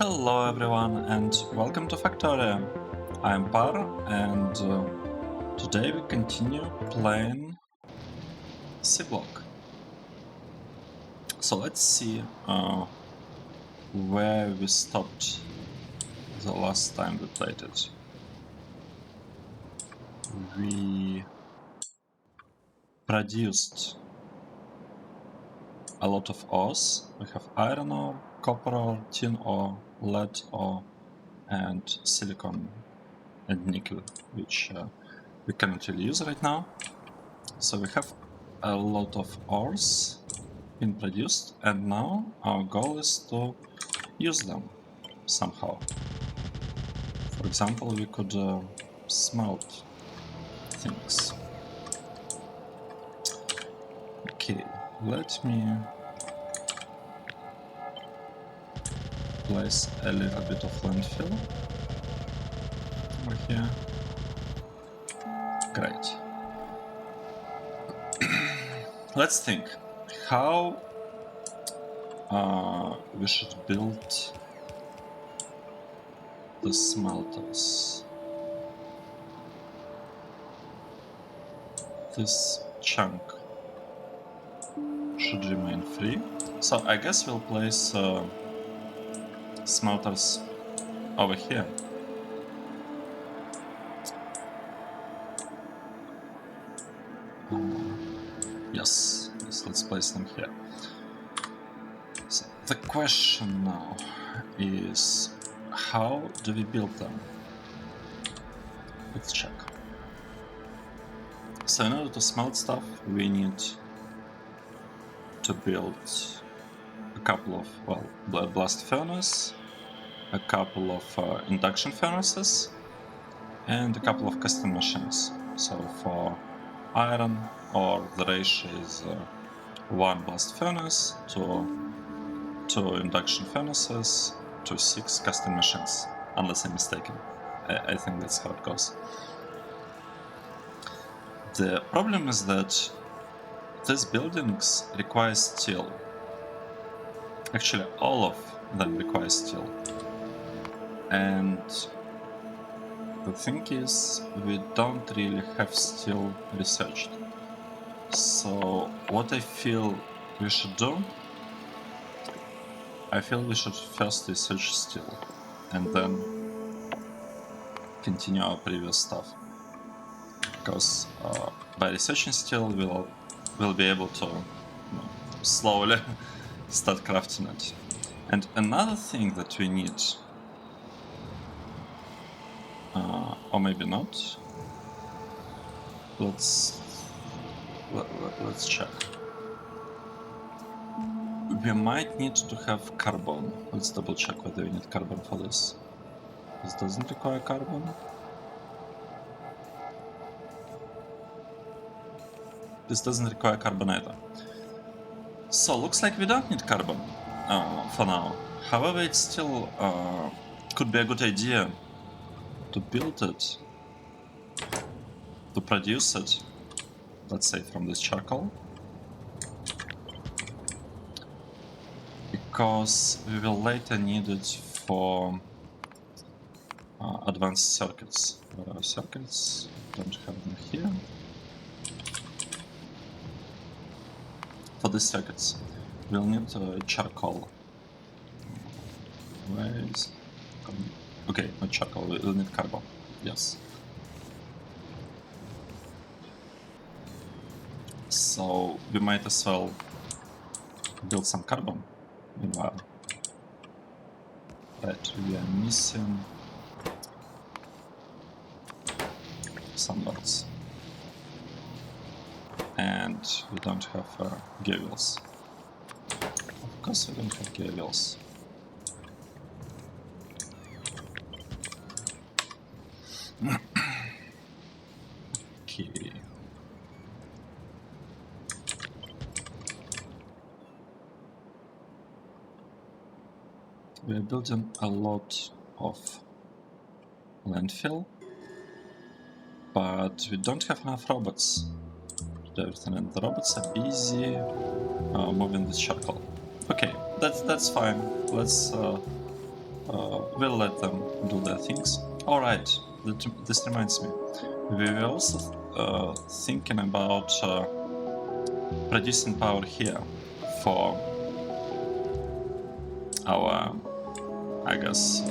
Hello everyone and welcome to Factorio. I'm Par and today we continue playing Seablock. So let's see where we stopped the last time we played it. We produced a lot of ores. We have iron ore, copper ore, tin ore, lead ore and silicon and nickel, which we cannot really use right now. So we have a lot of ores been produced, and now our goal is to use them somehow. For example, we could smelt things. Okay, let me place a little bit of landfill over here. Great. Let's think how we should build the smelters. This chunk should remain free. So I guess we'll place smelters over here. Yes, let's place them here. So the question now is, how do we build them? Let's check. So in order to smelt stuff, we need to build a couple of, well, blast furnace, a couple of induction furnaces, and a couple of custom machines. So for iron ore, the ratio is 1 blast furnace to 2 induction furnaces to 6 custom machines, unless I'm mistaken. I think that's how it goes. The problem is that these buildings require steel. Actually, all of them require steel. And the thing is, we don't really have steel researched. So what I feel we should do, I feel we should first research steel and then continue our previous stuff. Because by researching steel, we'll be able to slowly start crafting it. And another thing that we need, or maybe not, let's check. We might need to have carbon. Let's double check whether we need carbon for this. This doesn't require carbon. This doesn't require carbon either. So looks like we don't need carbon for now. However, it still could be a good idea to build it, to produce it, let's say from this charcoal, because we will later need it for advanced circuits. Circuits, don't have them here. For these circuits, we'll need charcoal. Where is... Okay, not charcoal, we'll need carbon, yes. So we might as well build some carbon meanwhile. Right, we are missing some dots. And we don't have gear wheels. Of course we don't have gear wheels. Okay. We're building a lot of landfill, but we don't have enough robots to do everything, and the robots are busy moving this charcoal. Okay, that's fine. Let's we'll let them do their things. Alright, this reminds me. We were also thinking about producing power here for our, I guess,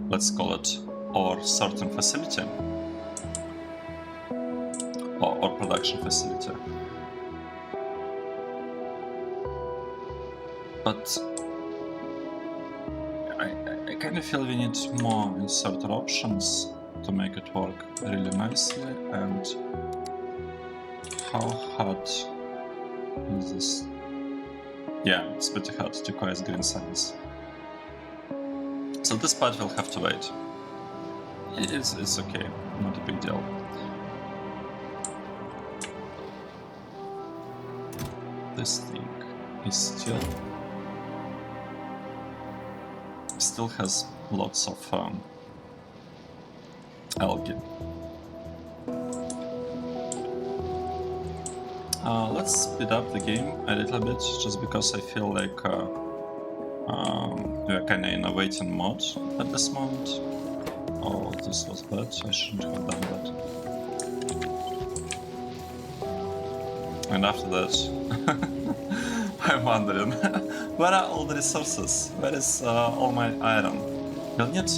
let's call it our sorting facility or production facility. But I kind of feel we need more inserter options to make it work really nicely. And how hard is this? Yeah, it's pretty hard to requires green signs. So this part will have to wait. It's okay, not a big deal. This thing is still has lots of algae. Let's speed up the game a little bit, just because I feel like we're kinda in a waiting mode at this moment. Oh, this was bad, I shouldn't have done that. And after that, I'm wondering, where are all the resources? Where is all my iron? We'll need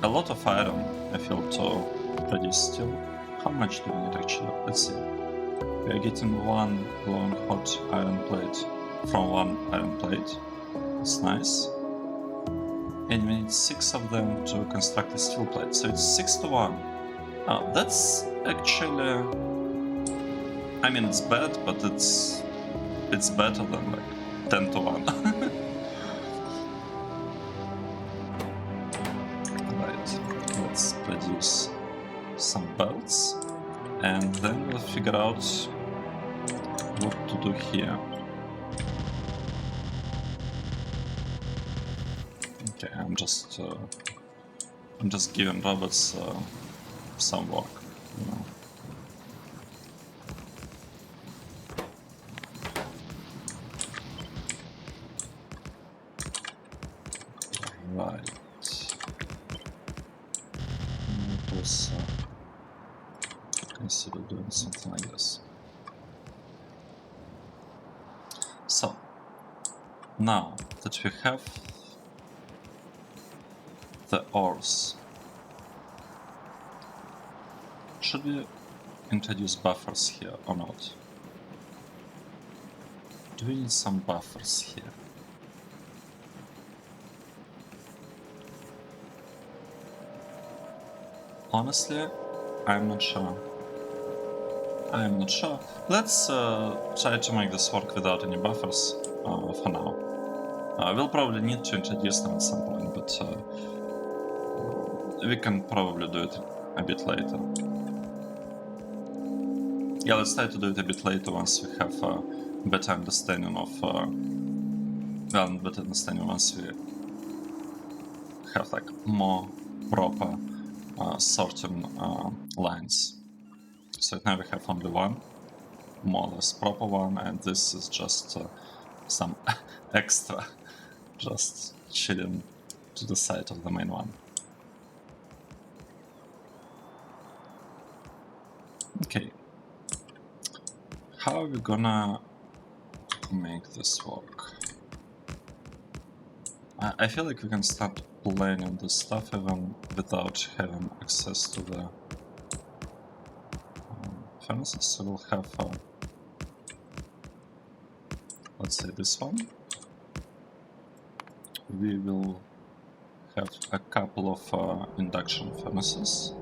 a lot of iron, I feel, to produce steel. How much do we need actually? Let's see. We are getting one long hot iron plate from one iron plate. That's nice. And we need 6 of them to construct a steel plate. So it's 6 to 1. That's actually... I mean, it's bad, but it's better than like 10 to 1. Right, let's produce some belts, and then we'll figure out what to do here. Okay, I'm just giving robots some work, you know. Right. Let us consider doing something like this. So, now that we have the ores, should we introduce buffers here or not? Do we need some buffers here? Honestly, I'm not sure. Let's try to make this work without any buffers for now. We'll probably need to introduce them at some point, but we can probably do it a bit later. Yeah, let's try to do it a bit later once we have a better understanding of... once we have like more proper sorting lines. So now we have only one, more or less proper one, and this is just some extra, just chilling to the side of the main one. Okay, how are we gonna make this work? I feel like we can start planning this stuff even without having access to the furnaces. So we'll have, let's say this one. We will have a couple of induction furnaces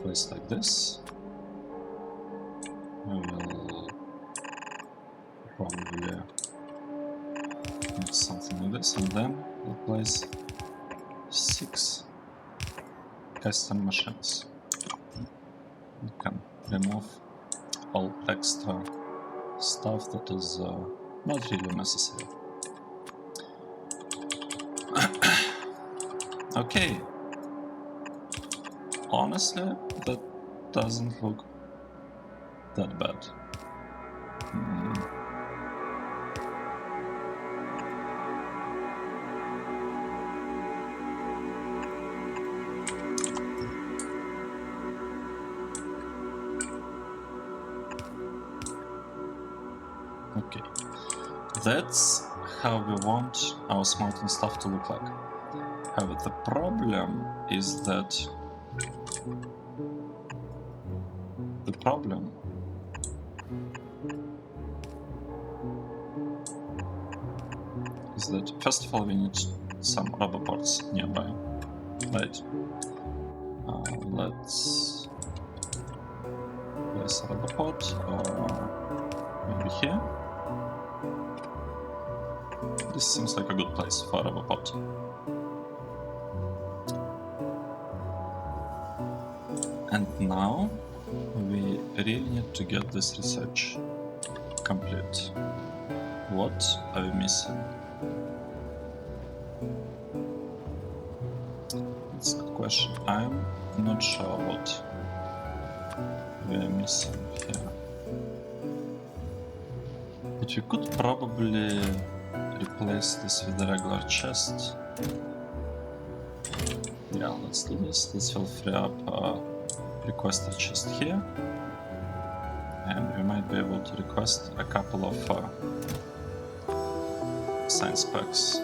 placed like this. We will probably make something like this, and then we'll place 6 custom machines. We can remove all extra stuff that is not really necessary. Okay. Honestly, that doesn't look that bad. that's how we want our smelting stuff to look like. However, the problem is that first of all we need some rubber parts nearby. Right. Let's place a rubber pot maybe here. This seems like a good place for a rubber pot. And now we really need to get this research complete. What are we missing? That's a good question. I'm not sure what we are missing here. But we could probably replace this with a regular chest. Yeah, let's do this. This will free up request a chest here. And we might be able to request a couple of science packs.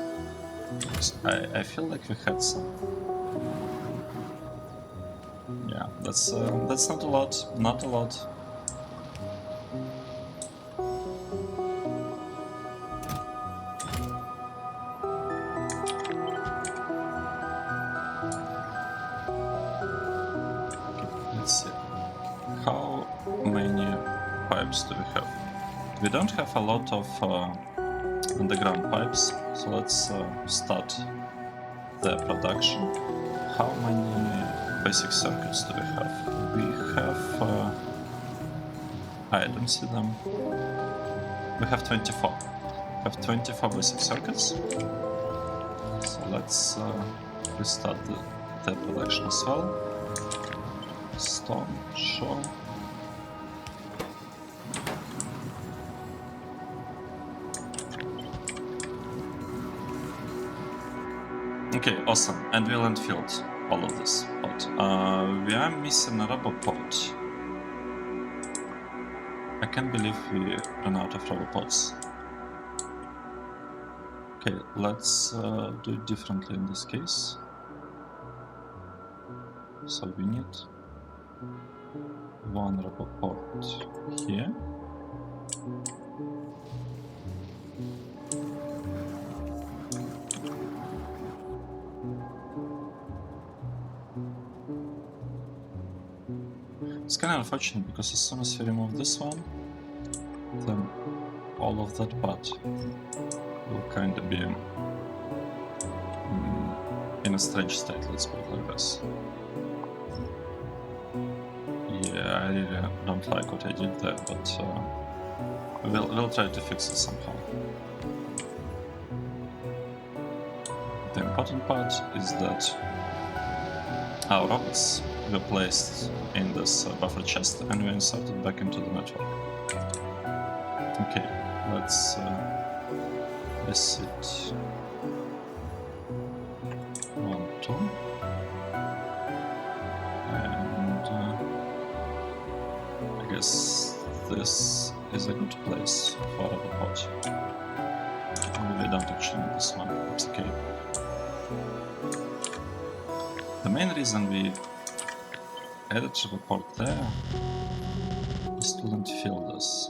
I feel like we had some. Yeah, that's not a lot. Not a lot. Let's see. How many pipes do we have? We don't have a lot of underground pipes, so let's start the production. How many basic circuits do we have? We have... I don't see them. We have 24. We have 24 basic circuits. So let's restart the production as well. Stone, sure. Okay, awesome. And we'll unfilled all of this. But we are missing a rubber pot. I can't believe we ran out of rubber pots. Okay, let's do it differently in this case. So we need one rubber pot here. It's kind of unfortunate because as soon as we remove this one, then all of that part will kind of be in a strange state, let's put it like this. Yeah, I really don't like what I did there, but we'll try to fix it somehow. The important part is that our robots were placed in this buffer chest and were inserted back into the network. Okay, let's reset 1, 2, and I guess this is a good place for a pot. We don't actually need this one, it's okay. The main reason we added a port there is to unfill this.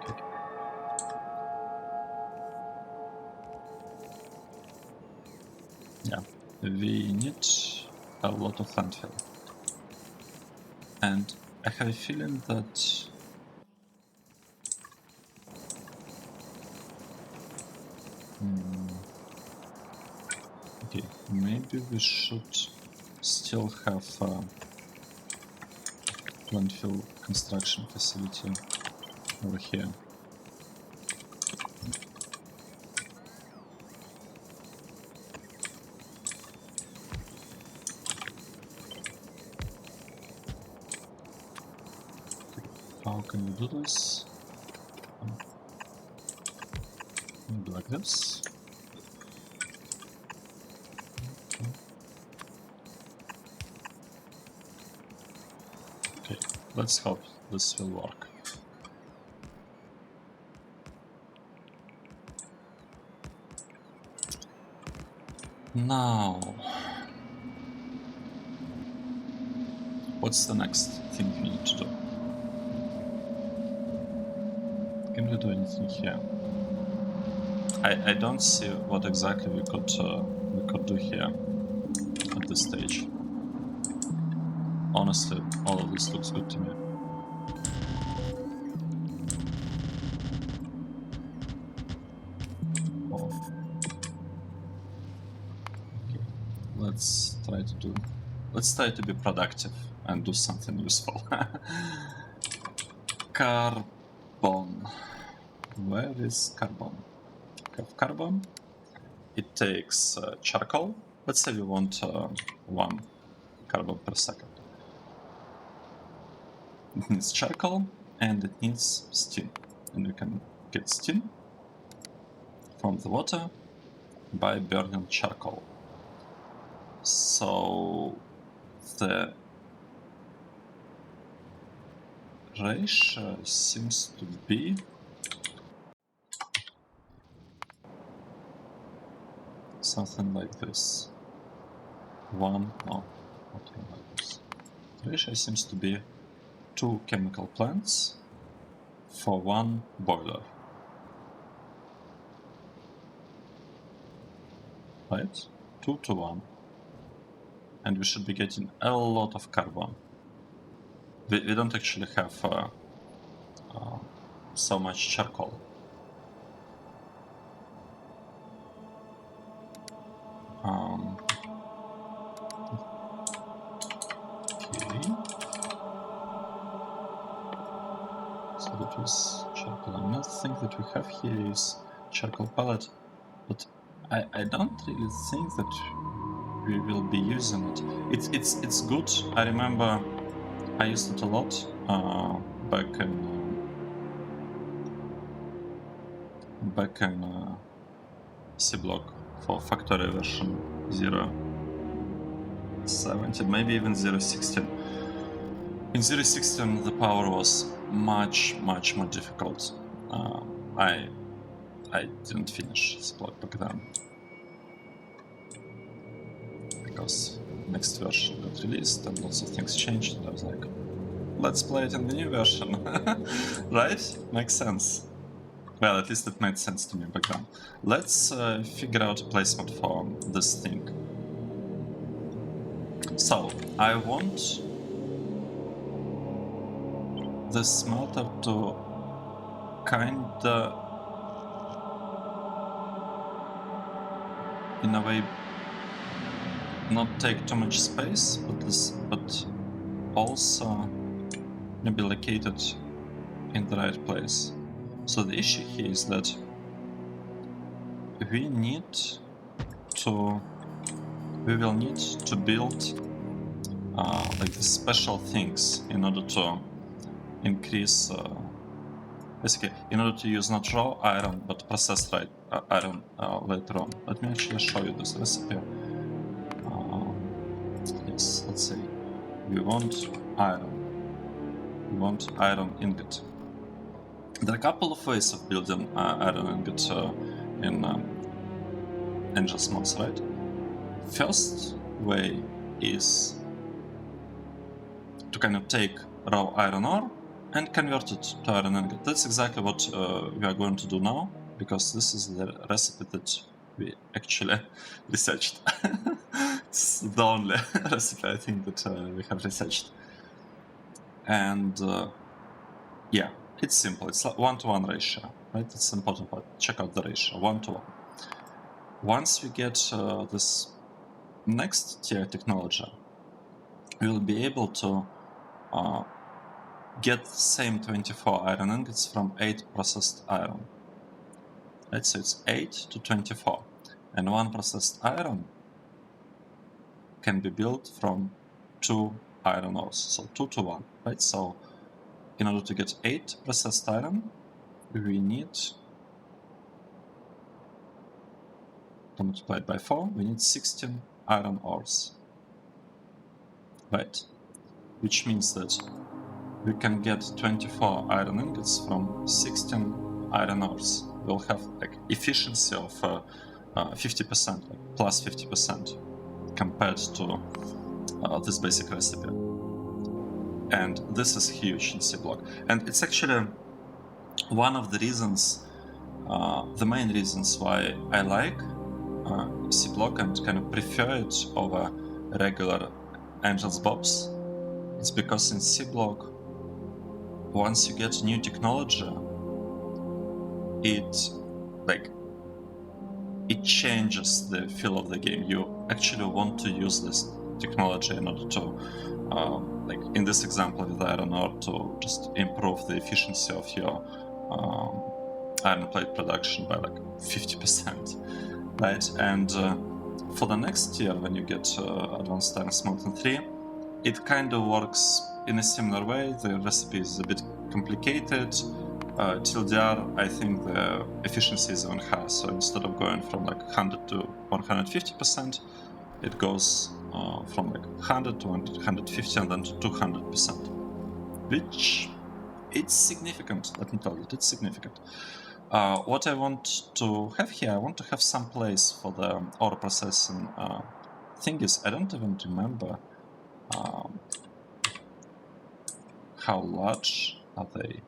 Okay. Yeah, we need a lot of landfill. And I have a feeling that okay, maybe we should still have a landfill construction facility over here. How can we do this? Maybe like this. Okay. Let's hope this will work. Now, what's the next thing we need to do? Can we do anything here? I don't see what exactly we could do here at this stage. Honestly, all of this looks good to me. Oh. Okay. Let's try to be productive and do something useful. Carbon. Where is carbon? We have carbon. It takes charcoal. Let's say we want 1 carbon per second. It needs charcoal and it needs steam. And we can get steam from the water by burning charcoal. So the ratio seems to be something like this. Not like this. The ratio seems to be 2 chemical plants for 1 boiler. Right? 2 to 1. And we should be getting a lot of carbon. We don't actually have so much charcoal. Okay. So that is charcoal. Another thing that we have here is charcoal pellet, but I don't really think that we will be using it. It's good. I remember I used it a lot back in Seablock for Factorio version 0.17, maybe even 0.16. In 0.16 the power was much more difficult. I didn't finish Seablock back then because next version got released and lots of things changed, and I was like, let's play it in the new version. Right? Makes sense. Well, at least it made sense to me back then. Let's figure out a placement for this thing. So, I want the smelter to kinda, in a way, not take too much space, but also maybe located in the right place. So the issue here is that we will need to build like the special things in order to increase basically in order to use not raw iron but processed iron later on. Let me actually show you this recipe. Yes, let's say we want iron ingot. There are a couple of ways of building iron ingot in Angels mods, right? First way is to kind of take raw iron ore and convert it to iron ingot. That's exactly what we are going to do now, because this is the recipe that we actually researched. It's the only recipe I think that we have researched. And yeah, it's simple. It's like 1-to-1 ratio, right? It's an important part. Check out the ratio, 1-to-1. Once we get this next tier technology, we will be able to get the same 24 iron ingots from 8 processed iron. Right, so it's 8 to 24. And 1 processed iron can be built from 2 iron ores, so 2-to-1, right? So in order to get 8 processed iron, we need to multiply it by 4, we need 16 iron ores, right? Which means that we can get 24 iron ingots from 16 iron ores. We'll have like efficiency of 50%, like plus 50% compared to this basic recipe. And this is huge in Seablock. And it's actually one of the reasons, the main reasons why I like Seablock and kind of prefer it over regular Angels Bobs. It's because in Seablock, once you get new technology, it changes the feel of the game. You actually want to use this technology in order to, like in this example with iron ore, to just improve the efficiency of your iron plate production by like 50%, right? And for the next year, when you get Advanced Iron Smelting 3, it kind of works in a similar way. The recipe is a bit complicated. TLDR, I think the efficiency is even higher. So instead of going from like 100 to 150%, it goes from like 100 to 150 and then to 200%, which it's significant. Let me tell you, it's significant. What I want to have here, I want to have some place for the ore processing thing is, I don't even remember how large are they.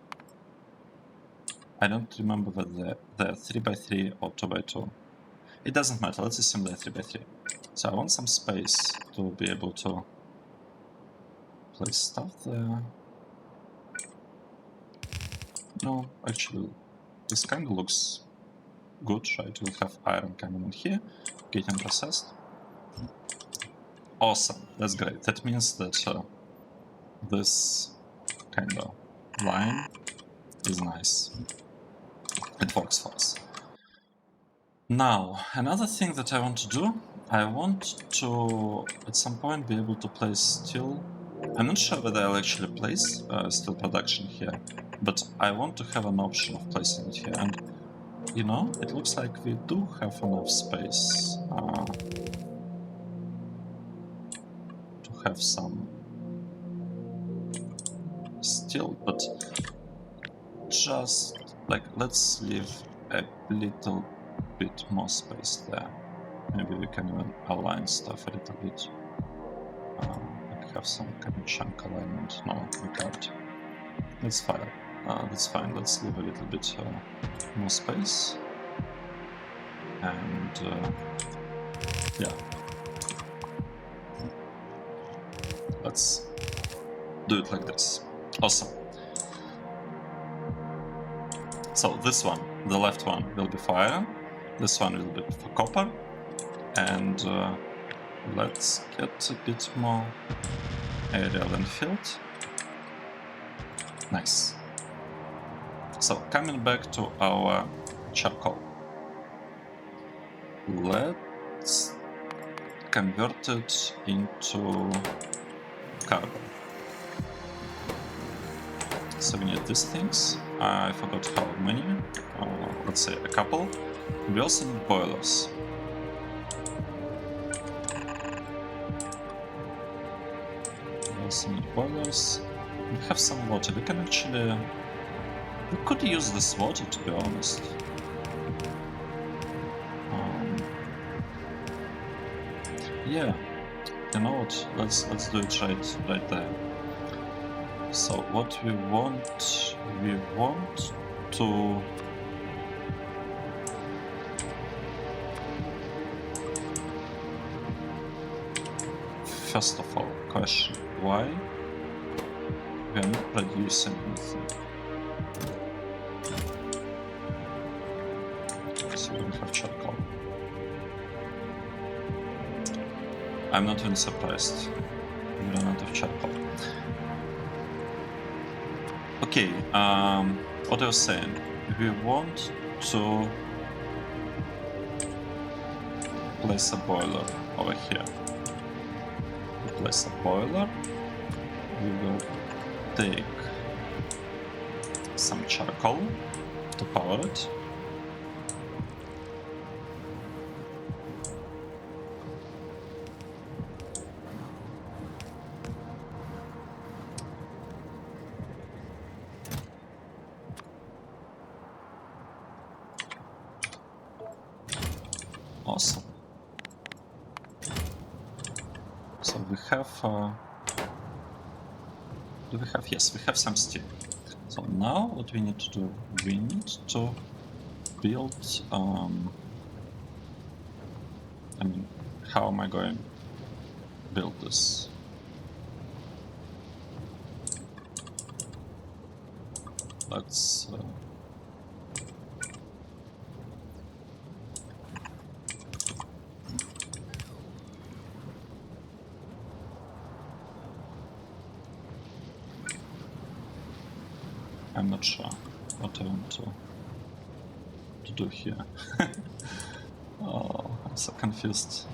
I don't remember whether they're 3x3 or 2x2. It doesn't matter, let's assume they're 3x3. So I want some space to be able to place stuff there. No, actually, this kind of looks good, right? We'll have iron coming in here, getting processed. Awesome, that's great. That means that this kind of line is nice. It works for us. Now, another thing that I want to do, I want to, at some point, be able to place steel. I'm not sure whether I'll actually place steel production here, but I want to have an option of placing it here. And, you know, it looks like we do have enough space to have some steel, but just, like, let's leave a little bit more space there. Maybe we can even align stuff a little bit. Like have some kind of chunk alignment. No, we can't. That's fine. That's fine. Let's leave a little bit more space. And yeah, let's do it like this. Awesome. So this one, the left one, will be for iron. This one will be for copper. And let's get a bit more area than filled. Nice. So coming back to our charcoal, let's convert it into carbon. So we need these things. I forgot how many. Let's say a couple. We also need boilers. We also need boilers. We have some water. We can actually... We could use this water, to be honest. Yeah, you know what? Let's do it right there. So what we want to first of all, question: why we are not producing anything? So we don't have charcoal. I'm not even surprised. We run out of charcoal. Okay, what I was saying, we want to place a boiler over here. We place a boiler. We will take some charcoal to power it. have... do we have? Yes, we have some steel. So now what we need to do, we need to build... I mean, how am I going to build this? Let's... I'm not sure what I want to do here. Oh, I'm so confused.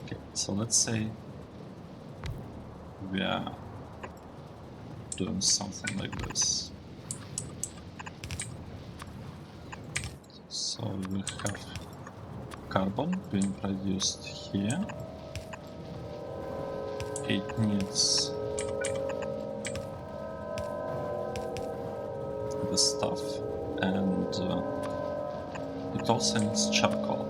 Okay, so let's say we are doing something like this. So we have carbon being produced here. It needs the stuff, and it also needs charcoal,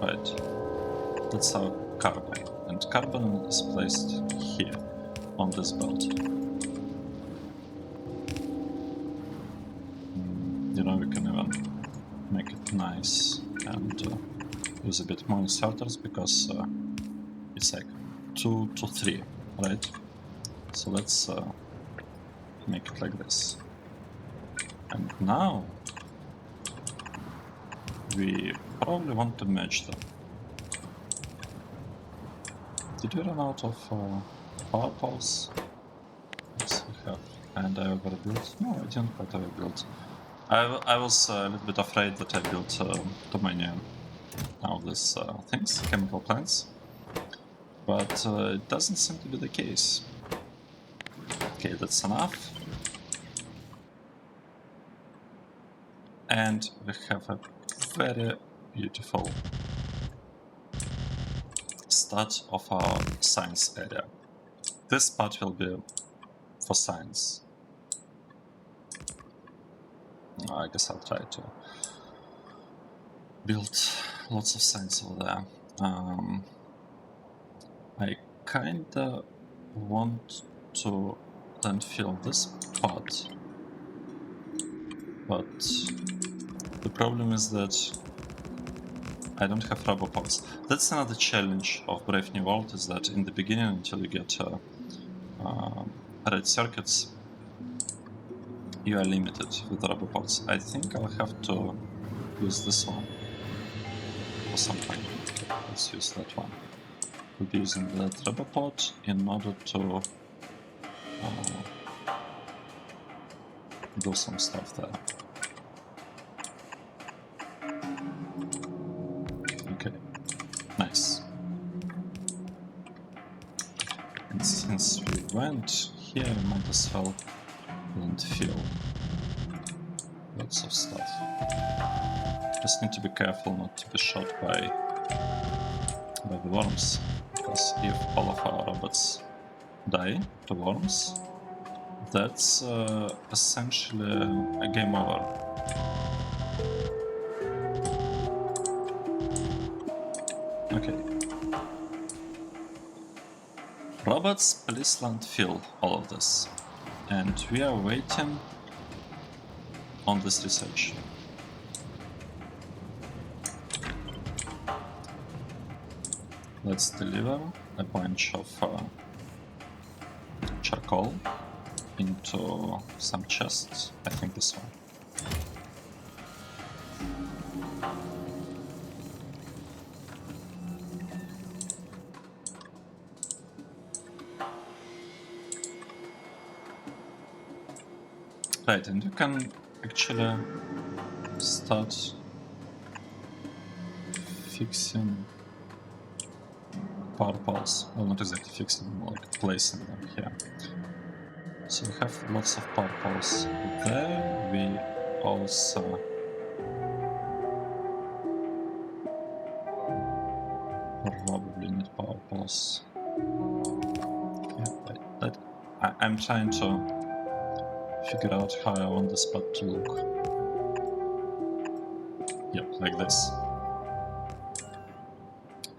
right? That's our carbon, and carbon is placed here on this belt. You know, we can even make it nice and use a bit more inserters, because it's like 2 to 3, right? So let's make it like this. And now we probably want to merge them. Did we run out of power poles? Yes, we have. And I overbuilt? No, I didn't quite overbuild. I was a little bit afraid that I built too many of these things, chemical plants. But it doesn't seem to be the case. Okay, that's enough. And we have a very beautiful start of our science area. This part will be for science. I guess I'll try to build lots of science over there. I kinda want to then fill this part, but the problem is that I don't have rubber pots. That's another challenge of Brave New World, is that in the beginning, until you get red circuits, you are limited with rubber pots. I think I'll have to use this one for some time. Okay, let's use that one. We'll be using that rubber pot in order to do some stuff there. Okay, nice. And since we went here, we might as well fill lots of stuff. Just need to be careful not to be shot by the worms, because if all of our robots die to worms, that's essentially a game over. Okay. Robots, please landfill all of this. And we are waiting on this research. Let's deliver a bunch of charcoal into some chests. I think this one. Right, and you can actually start fixing power poles. Well, not exactly fixing them, like placing them here. So we have lots of power poles there. We also probably need power poles. Yeah, I'm trying to figure out how I want this part to look. Yep, like this.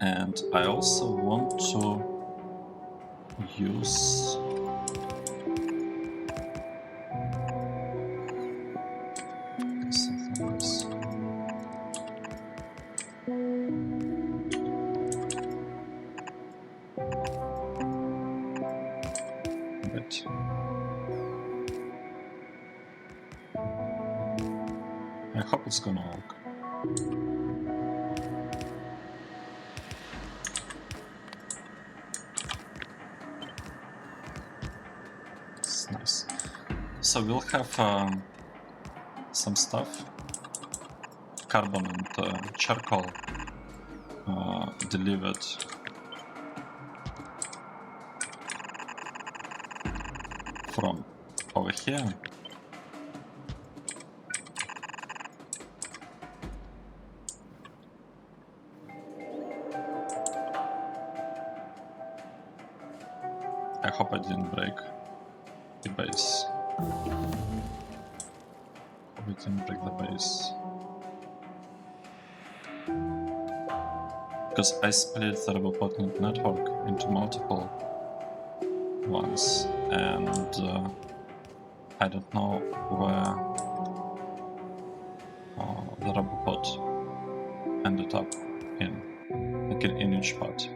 And I also want to use something like this. But I hope it's gonna work. It's nice. So we'll have some stuff, carbon and charcoal, delivered from over here. I hope I didn't break the base. Hope I didn't break the base. Because I split the Bottleneck network into multiple ones, and I don't know where the Robopod ended up in, like in each part.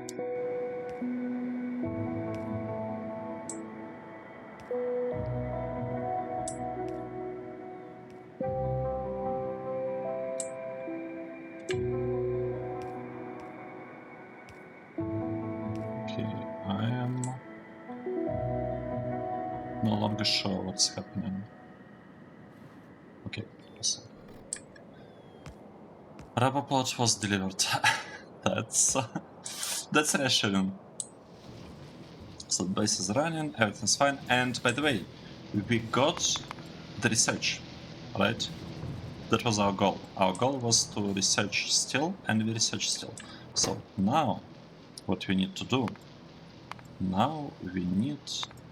Okay, I am no longer sure what's happening. Okay, awesome. Robopod was delivered. That's reassuring. So the base is running, everything's fine. And by the way, we got the research, right? That was our goal. Our goal was to research still, and we research still. So now, what we need to do? Now we need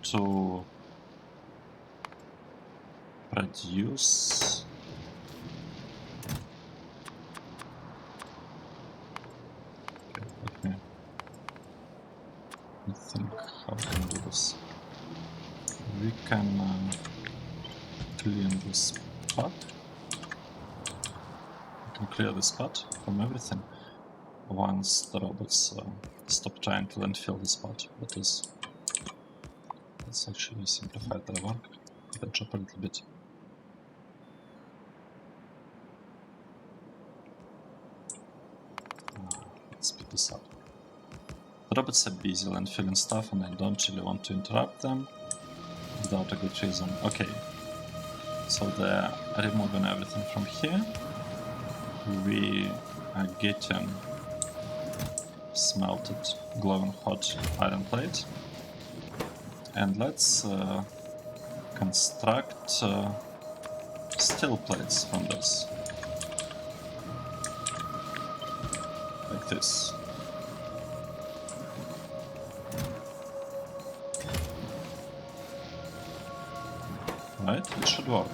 to produce. Okay, let me think how we can do this. We can clean this part. We can clear this part from everything once the robots stop trying to landfill this part. Let's actually simplify their work. That drop a little bit. Let's speed this up. The robots are busy landfilling stuff, and I don't really want to interrupt them without a good reason. Okay, so they're removing everything from here. We are getting smelted glowing hot iron plate, and let's construct steel plates from this, like this. Right, it should work.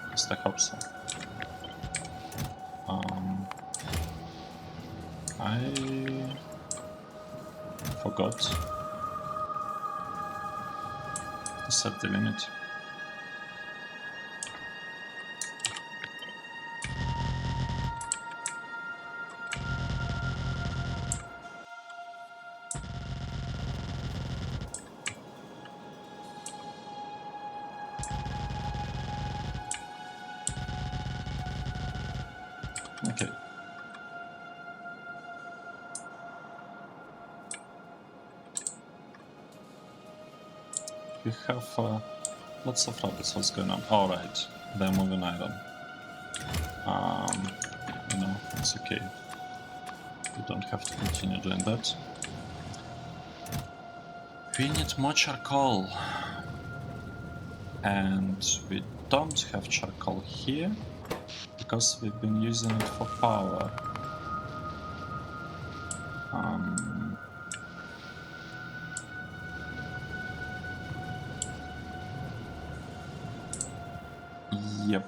At least I hope so. I forgot to set the limit. Okay. We have lots of robots. What's going on? All right, they're moving iron. You know, it's okay. We don't have to continue doing that. We need more charcoal, and we don't have charcoal here because we've been using it for power. Yep.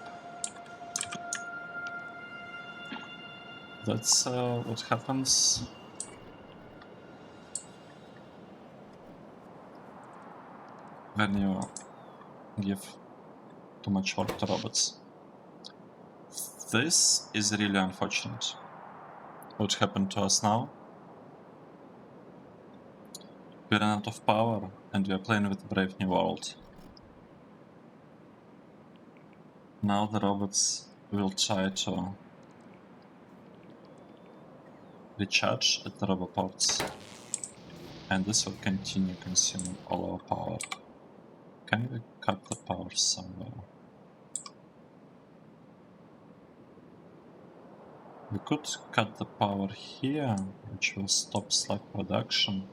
That's what happens when you give too much work to robots. This is really unfortunate. What happened to us now? We ran out of power and we are playing with Brave New World. Now the robots will try to recharge at the roboports, and this will continue consuming all our power. Can we cut the power somewhere? We could cut the power here, which will stop slack production.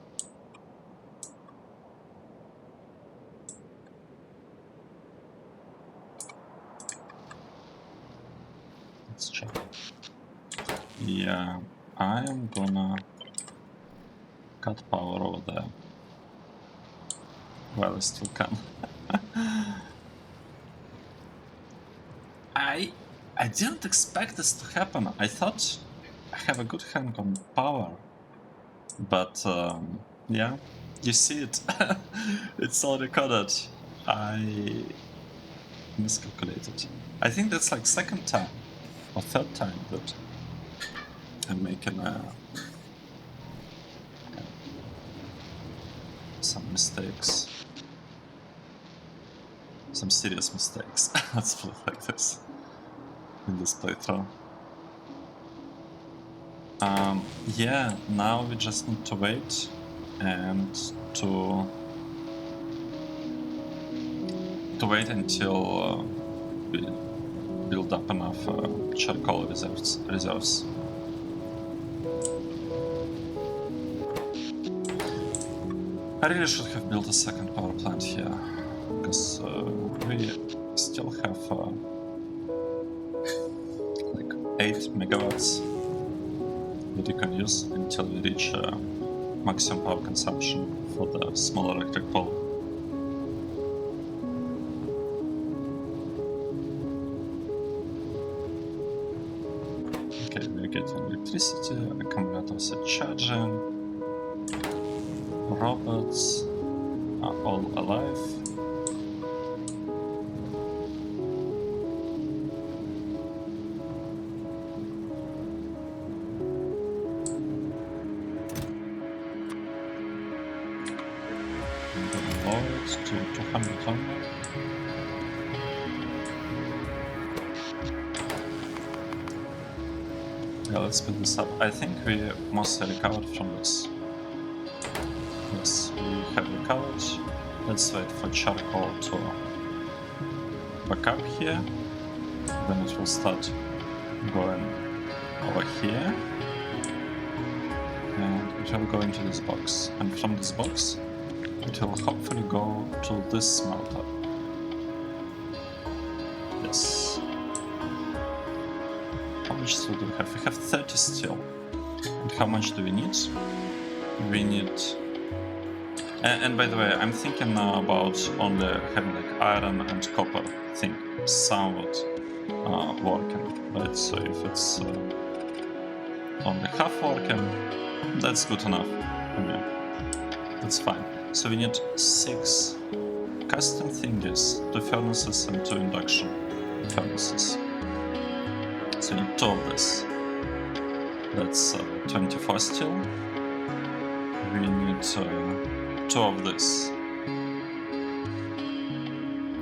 Let's check. Yeah, I am gonna cut power over there. Well, I still can. I didn't expect this to happen. I thought I have a good hand on power. But yeah, you see it. It's all recorded. I miscalculated. I think that's like second time or third time that I'm making some mistakes. Some serious mistakes. Let's put it like this. In this playthrough. Yeah, now we just need to wait and to wait until we build up enough charcoal reserves. I really should have built a second power plant here, because we still have like 8 megawatts that you can use until we reach maximum power consumption for the small electric pole. Okay, we're getting electricity, accumulators are charging, robots are all alive. I'm gonna lower it to 200 only. Yeah, let's speed this up. I think we mostly recovered from this. Yes, we have recovered. Let's wait for charcoal to back up here. Then it will start going over here. And it will go into this box. And from this box, it will hopefully go to this smelter. Yes. How much steel do we have? We have 30 steel. And how much do we need? We need... And by the way, I'm thinking now about only having like iron and copper thing somewhat working, right? So if it's only half working, that's good enough for me. That's fine. So we need 6 casting thingies, 2 furnaces and 2 induction furnaces. So we need 2 of this. That's 24 steel. We need 2 of this.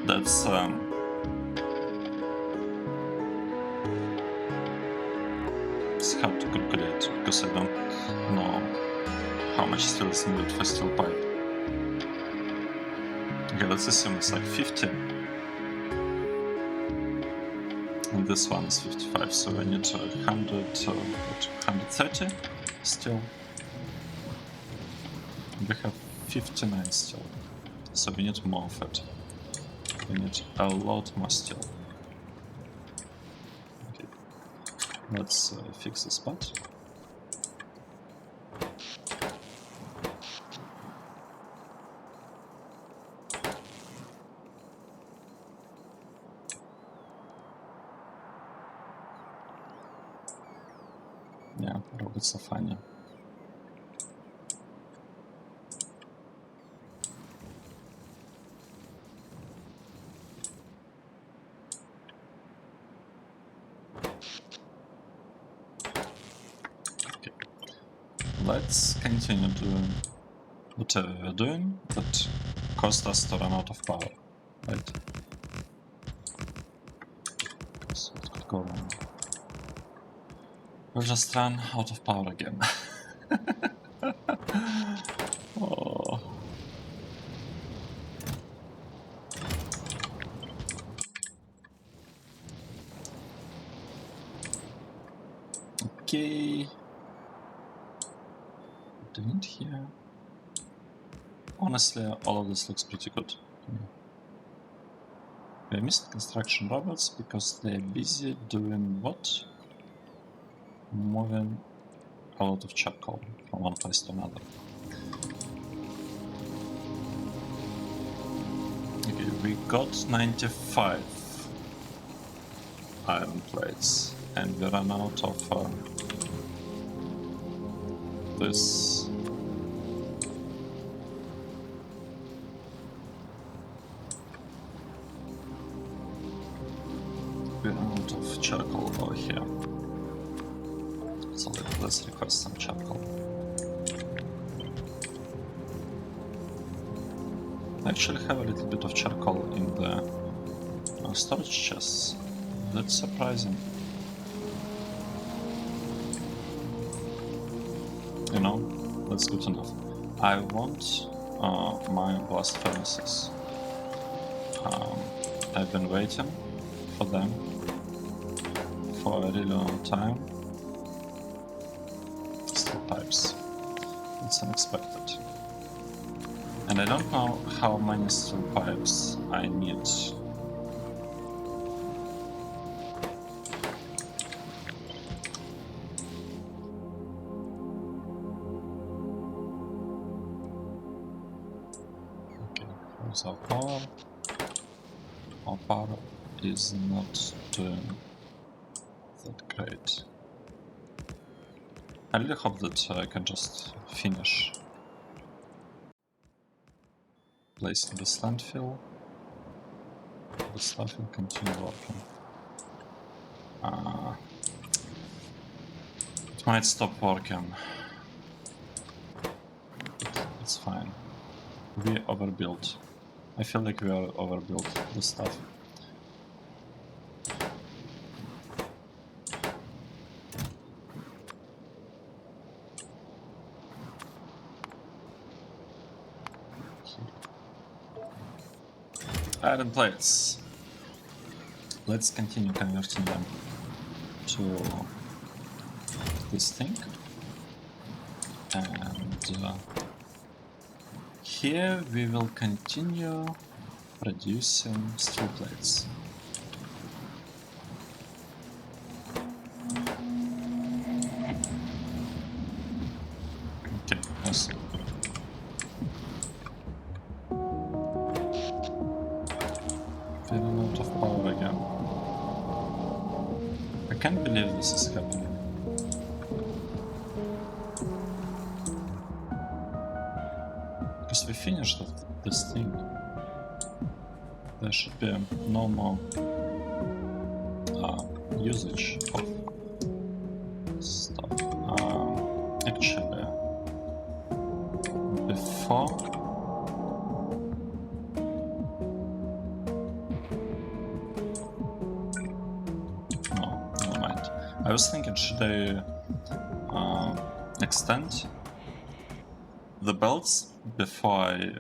That's it's hard to calculate because I don't know how much steel is needed for steel pipe. Okay, let's assume it's like 50. And this one is 55, so I need 130 steel. We have 59 steel, so we need more of it. We need a lot more steel. Okay, let's fix this part. фаня, робиться фаня. Okay. Let's continue doing whatever we're doing that caused us to run out of power, right? So it could go wrong. We'll just run out of power again. Oh. Okay. Doing here. Honestly, all of this looks pretty good to me. We missed construction robots because they're busy doing what? Moving a lot of charcoal from one place to another. Okay, we got 95 iron plates and we ran out of this. We ran out of charcoal over here. So let's request some charcoal. I actually have a little bit of charcoal in the storage chests. That's surprising. You know, that's good enough. I want my blast furnaces. I've been waiting for them for a really long time. Steel pipes. It's unexpected. And I don't know how many steel pipes I need. Okay, here's our power. Our power is not doing that great. I really hope that I can just finish placing this landfill. The stuff will continue working. It might stop working. But it's fine. We overbuilt. I feel like we are overbuilt the stuff. Iron plates. Let's continue converting them to this thing. And here we will continue producing steel plates. Okay, awesome. We ran out of power again. I can't believe this is happening. Because we finished this thing. There should be no more usage of stuff. Actually, before no, never mind. I was thinking, should I extend the belts before I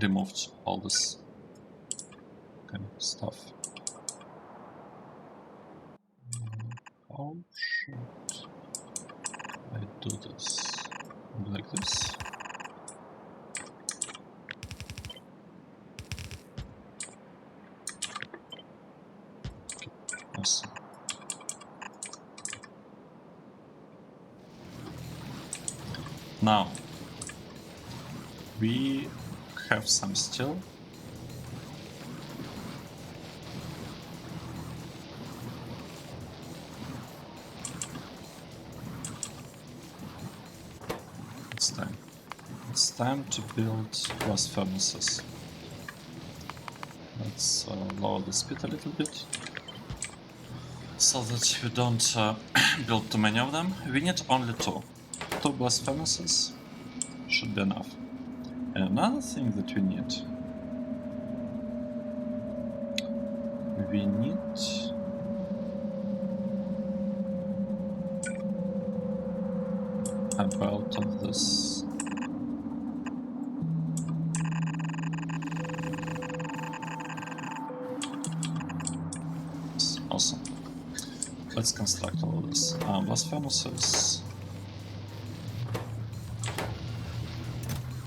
removed all this kind of stuff? How should I do this? Like this? Okay, awesome. Now, we have some steel. It's time to build blast furnaces. Let's lower the speed a little bit, so that we don't build too many of them. We need only two. Two blast furnaces should be enough. And another thing that we need a belt of this. Awesome. Let's construct all of this. Blast furnaces.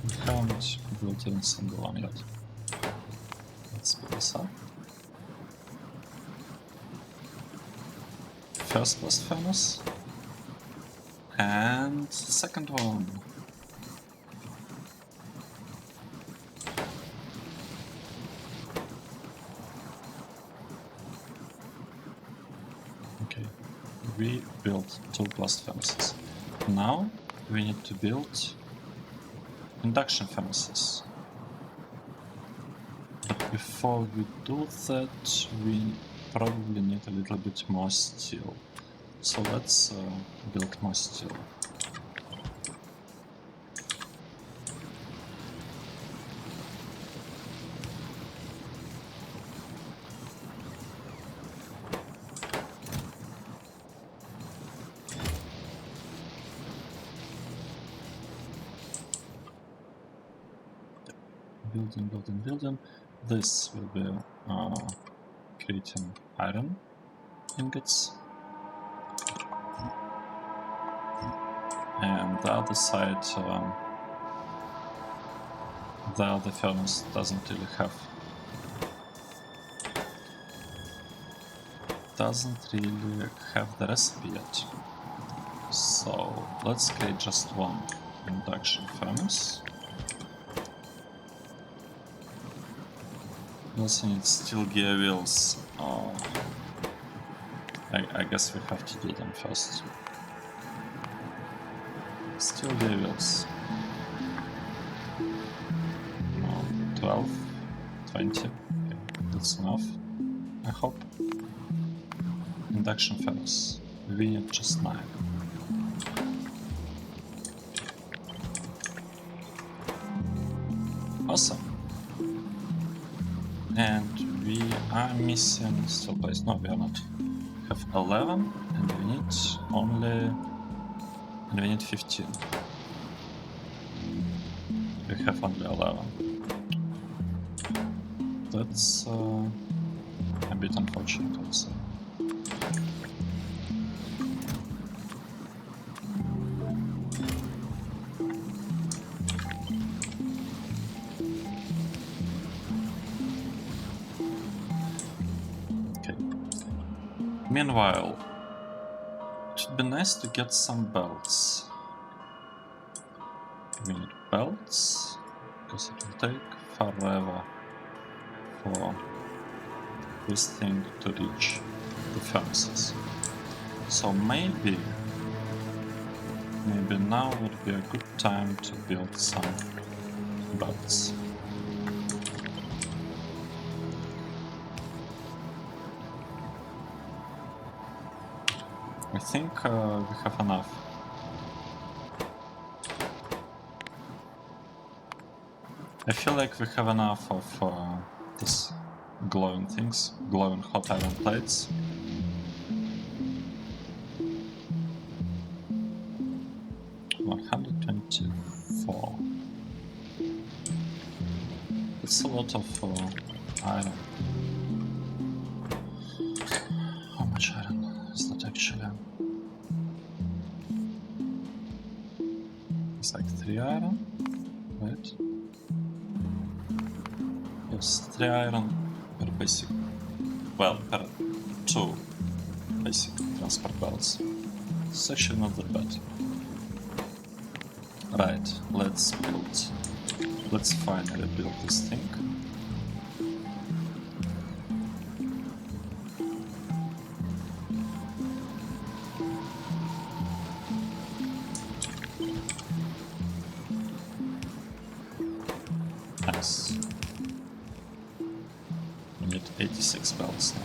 We haven't built even a single one yet. Let's speed this up. First blast furnace. And the second one. Okay, we built two blast furnaces. Now we need to build induction furnaces. But before we do that, we probably need a little bit more steel. So let's build more steel. Building. This will be creating iron ingots. And the other side, the other furnace doesn't really have the recipe yet. So let's create just one induction furnace. Also need steel gear wheels. I guess we have to do them first. Steel gear wheels. 12, 20. Okay, that's enough, I hope. Induction furnace. We need just 9. Awesome. And we are missing steel plates. No, we are not. We have 11 and we need 15. We have only 11. That's a bit unfortunate, I would say. Meanwhile, it would be nice to get some belts. We need belts, because it will take forever for this thing to reach the furnaces. So maybe now would be a good time to build some belts. I think we have enough. I feel like we have enough of this glowing things, glowing hot iron plates. $124. That's a lot of iron. How much iron is that actually? It's like 3 iron, right? Yes, 3 iron per basic, well, per 2 basic transport belts. It's actually not that bad. Right, let's finally build this thing. Nice. We need 86 belts now.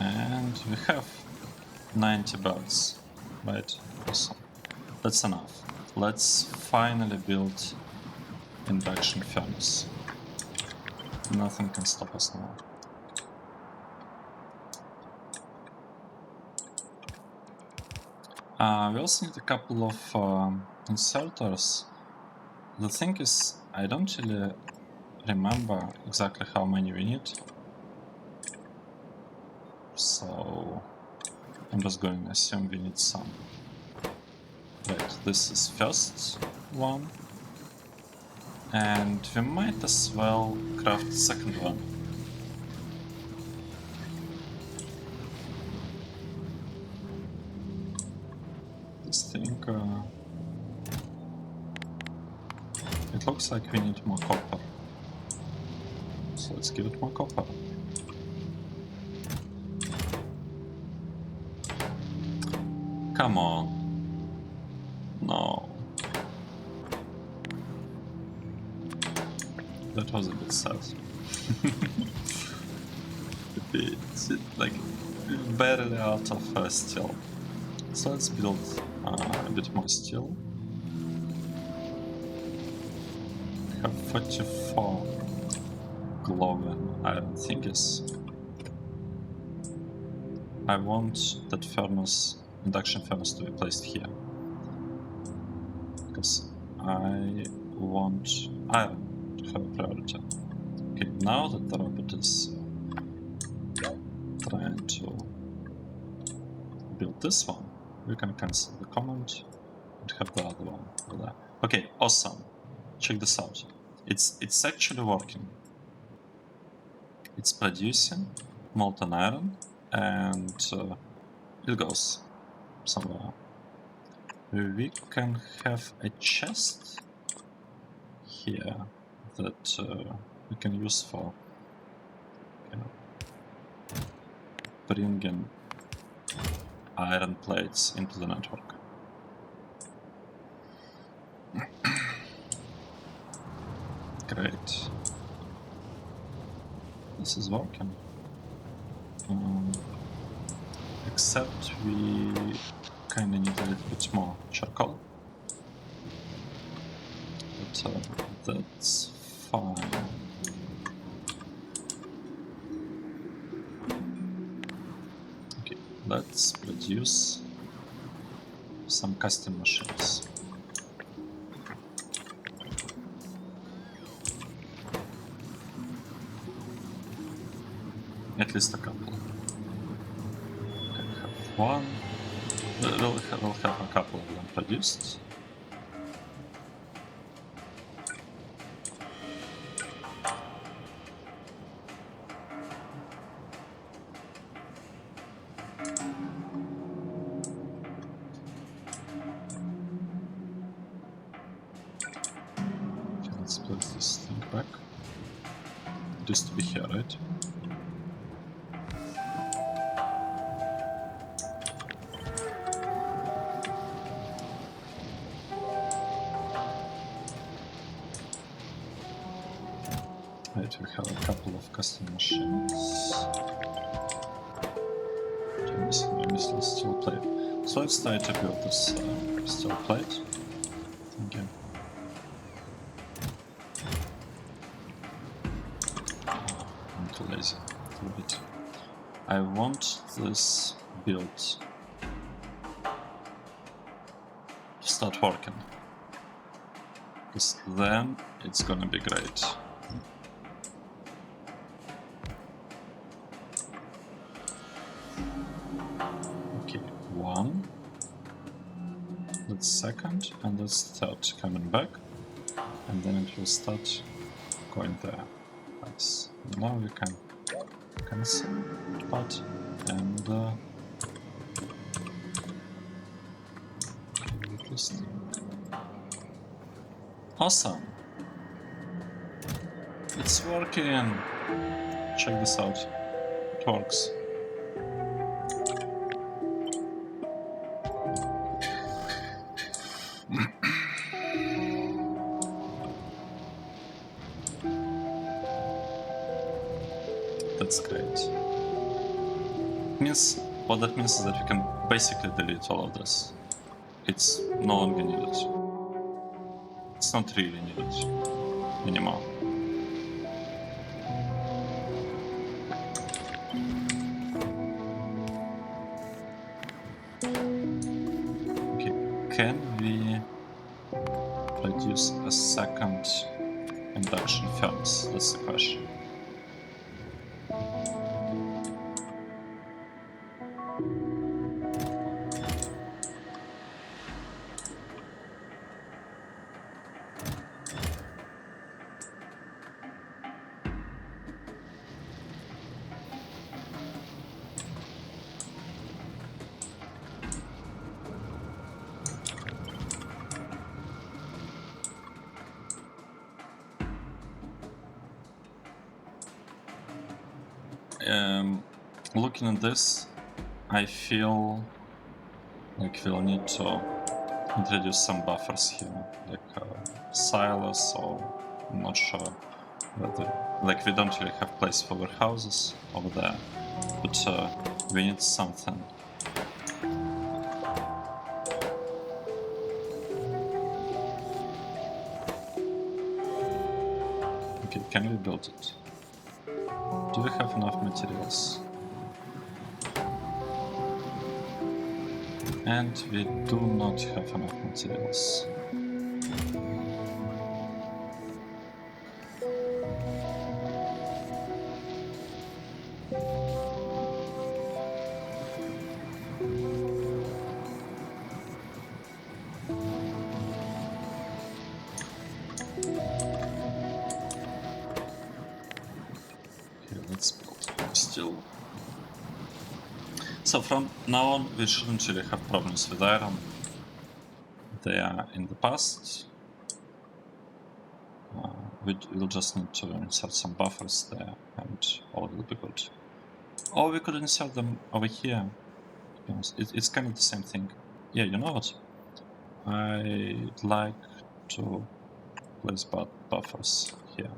And we have 90 belts, right? Awesome. That's enough. Let's finally build induction furnace. Nothing can stop us now. We also need a couple of inserters. The thing is, I don't really remember exactly how many we need. So I'm just going to assume we need some. Right, this is first one. And we might as well craft the second one. This thing... it looks like we need more copper. So let's give it more copper. Come on. No. That was a bit sad. It's like barely out of steel. So let's build a bit more steel. We have 44 glowing iron thingies. I want that furnace, induction furnace, to be placed here. Because I want iron to have a priority. Okay, now that the robot is trying to build this one, we can cancel the command and have the other one over there. Okay, awesome. Check this out. It's actually working. It's producing molten iron, and it goes somewhere. We can have a chest here that we can use for bringing iron plates into the network. Great. This is working. Except we kinda need a little bit more charcoal. But that's fine. Okay, let's produce some custom machines. At least a couple. Okay, we have one. We'll have a couple of them produced. Okay, let's place this thing back. It used to be here, right? Right, we have a couple of custom machines. Maybe steel plate. So let's try to build this steel plate. Okay. I'm too lazy a little bit. I want this build to start working, because then it's gonna be great. Okay, one. That's second, and that's third coming back, and then it will start going there. Nice. Now we can cancel part and this thing. Awesome! It's working! Check this out. it works. That's great. What that means is that we can basically delete all of this. It's no longer needed. It's not really needed anymore. Okay, can we produce a second induction furnace? That's the question. Looking at this, I feel like we'll need to introduce some buffers here, like silos, or I'm not sure whether, like, we don't really have place for warehouses over there, but we need something. Okay, can we build it? Do we have enough materials? And we do not have enough materials. Okay, let's build still. So from now on, we shouldn't really have problems with iron. They are in the past. We'll just need to insert some buffers there, and all will be good. Or we could insert them over here. It's kind of the same thing. Yeah, you know what? I'd like to place buffers here.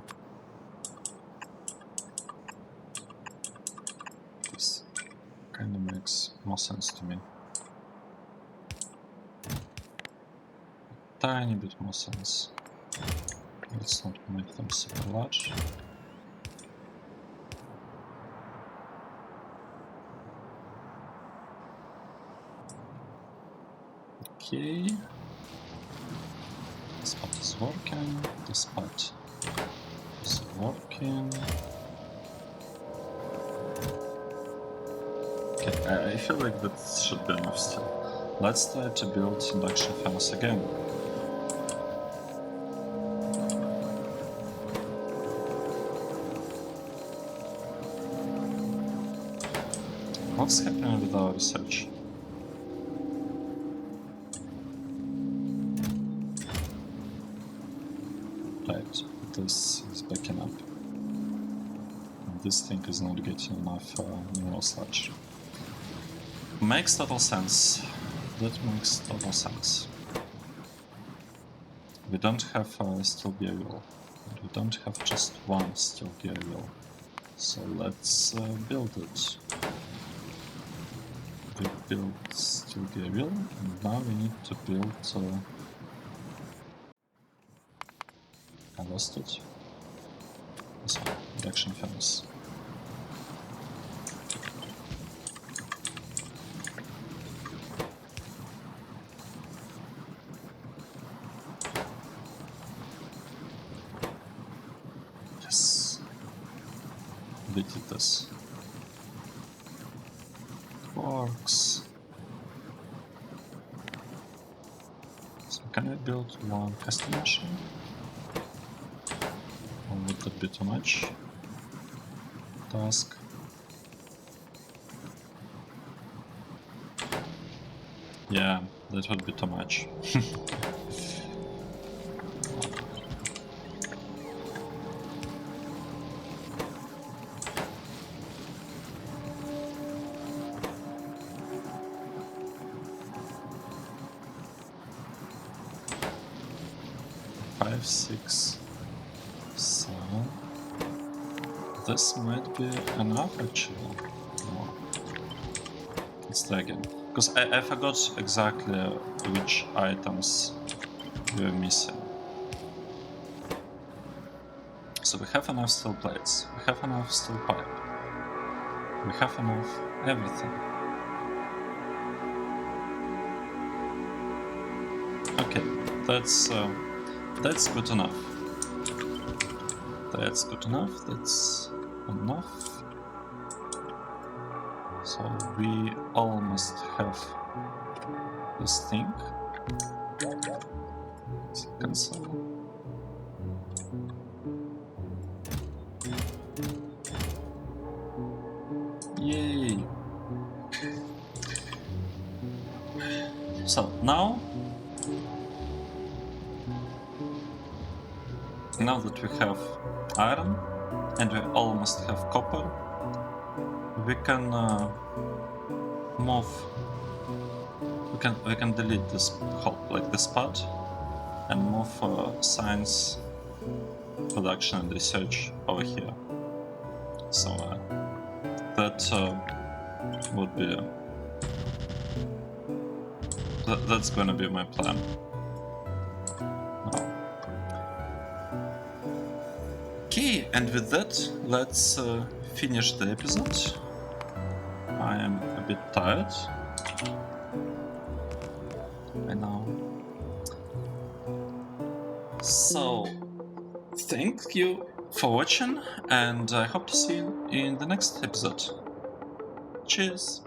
This kind of makes more sense to me. Tiny bit more sense. Let's not make them super large. Okay. This part is working. This part is working. Okay, I feel like that should be enough still. Let's try to build induction furnace again. What's happening with our research? Right, this is backing up. And this thing is not getting enough mineral sludge. Makes total sense. That makes total sense. We don't have steel gear wheel. We don't have just one steel gear wheel. So let's build it. We built steel gear wheel, and now we need to build. I lost it. This one, induction furnace. Yes. We did this. It works. So can I build one custom machine? Or would that be too much? Task. Yeah, that would be too much. 5, 6, 7. This might be enough actually. No. Let's try again. Because I forgot exactly which items we were missing. So we have enough steel plates, we have enough steel pipe, we have enough everything. Okay, that's good enough. That's good enough. That's enough. So we almost have this thing. Let's cancel. Yay! So now that we have iron and we almost have copper, we can move. We can delete this whole, like this part, and move science, production, and research over here. So that would be. That's going to be my plan. Okay, and with that, let's finish the episode. I am a bit tired. I know. So, thank you for watching, and I hope to see you in the next episode. Cheers!